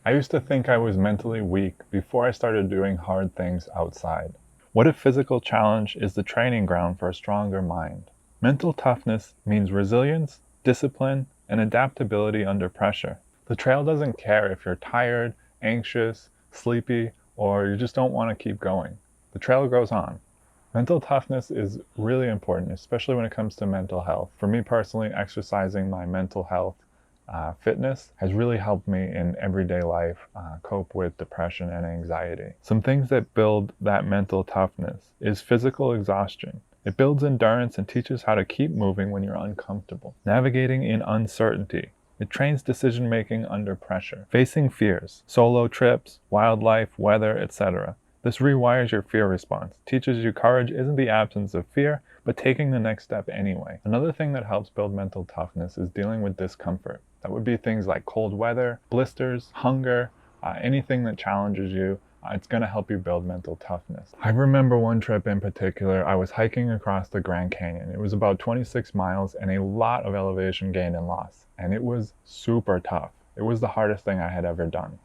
I used to think I was mentally weak before I started doing hard things outside. What if physical challenge is the training ground for a stronger mind? Mental toughness means resilience, discipline, and adaptability under pressure. The trail doesn't care if you're tired, anxious, sleepy, or you just don't want to keep going. The trail goes on. Mental toughness is really important, especially when it comes to mental health. For me personally, exercising my mental health fitness has really helped me in everyday life cope with depression and anxiety. Some things that build that mental toughness is physical exhaustion. It builds endurance and teaches how to keep moving when you're uncomfortable. Navigating in uncertainty. It trains decision making under pressure. Facing fears, solo trips, wildlife, weather, etc. This rewires your fear response, teaches you courage isn't the absence of fear, but taking the next step anyway. Another thing that helps build mental toughness is dealing with discomfort. That would be things like cold weather, blisters, hunger, anything that challenges you. It's going to help you build mental toughness. I remember one trip in particular, I was hiking across the Grand Canyon. It was about 26 miles and a lot of elevation gain and loss. And it was super tough. It was the hardest thing I had ever done.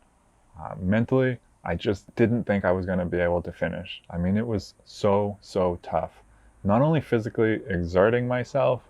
Mentally, I just didn't think I was going to be able to finish. I mean, it was so tough. Not only physically exerting myself,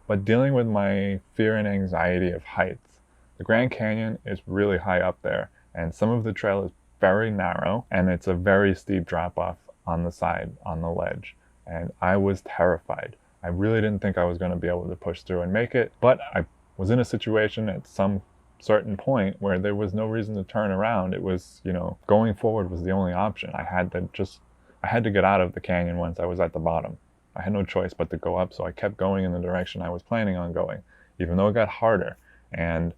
but dealing with my fear and anxiety of heights. The Grand Canyon is really high up there, and some of the trail is very narrow, and it's a very steep drop off on the side, on the ledge. And I was terrified. I really didn't think I was going to be able to push through and make it, but I was in a situation at some certain point where there was no reason to turn around. It was, going forward was the only option. I had to get out of the canyon once I was at the bottom. I had no choice but to go up, so I kept going in the direction I was planning on going, even though it got harder. And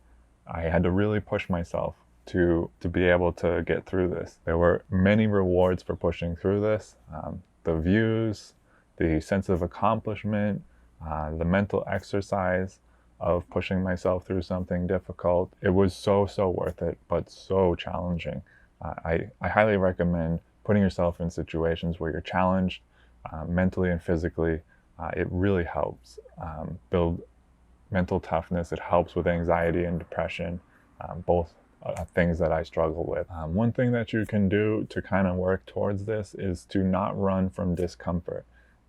I had to really push myself to be able to get through this. There were many rewards for pushing through this. The views, the sense of accomplishment, the mental exercise of pushing myself through something difficult. It was so worth it, but so challenging. I highly recommend putting yourself in situations where you're challenged mentally and physically. It really helps build mental toughness. It helps with anxiety and depression, both things that I struggle with. One thing that you can do to kind of work towards this is to not run from discomfort.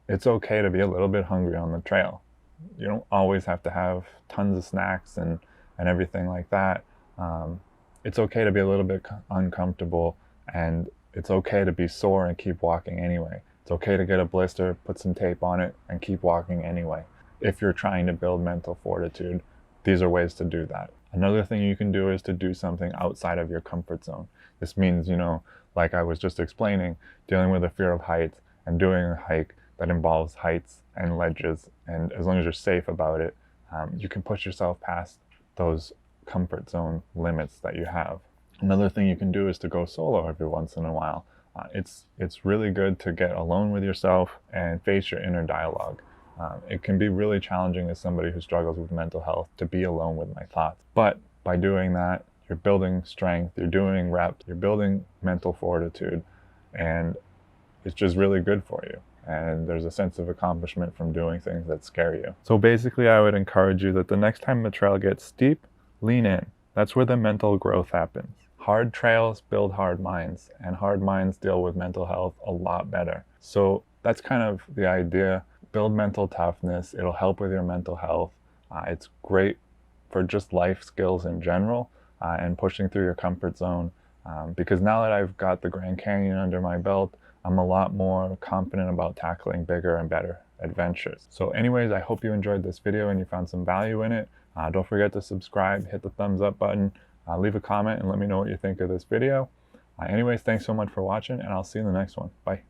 It's okay to be a little bit hungry on the trail. You don't always have to have tons of snacks and everything like that. It's okay to be a little bit uncomfortable, and it's okay to be sore and keep walking anyway. It's okay to get a blister, put some tape on it, and keep walking anyway. If you're trying to build mental fortitude, these are ways to do that. Another thing you can do is to do something outside of your comfort zone. This means, like I was just explaining, dealing with a fear of heights and doing a hike that involves heights and ledges. And as long as you're safe about it, you can push yourself past those comfort zone limits that you have. Another thing you can do is to go solo every once in a while. It's really good to get alone with yourself and face your inner dialogue. It can be really challenging as somebody who struggles with mental health to be alone with my thoughts. But by doing that, you're building strength, you're doing reps, you're building mental fortitude, and it's just really good for you. And there's a sense of accomplishment from doing things that scare you. So basically, I would encourage you that the next time the trail gets steep, lean in. That's where the mental growth happens. Hard trails build hard minds, and hard minds deal with mental health a lot better. So that's kind of the idea. Build mental toughness. It'll help with your mental health. It's great for just life skills in general and pushing through your comfort zone. Because now that I've got the Grand Canyon under my belt, I'm a lot more confident about tackling bigger and better adventures. So anyways, I hope you enjoyed this video and you found some value in it. Don't forget to subscribe, hit the thumbs up button, leave a comment and let me know what you think of this video. Anyways, thanks so much for watching, and I'll see you in the next one. Bye.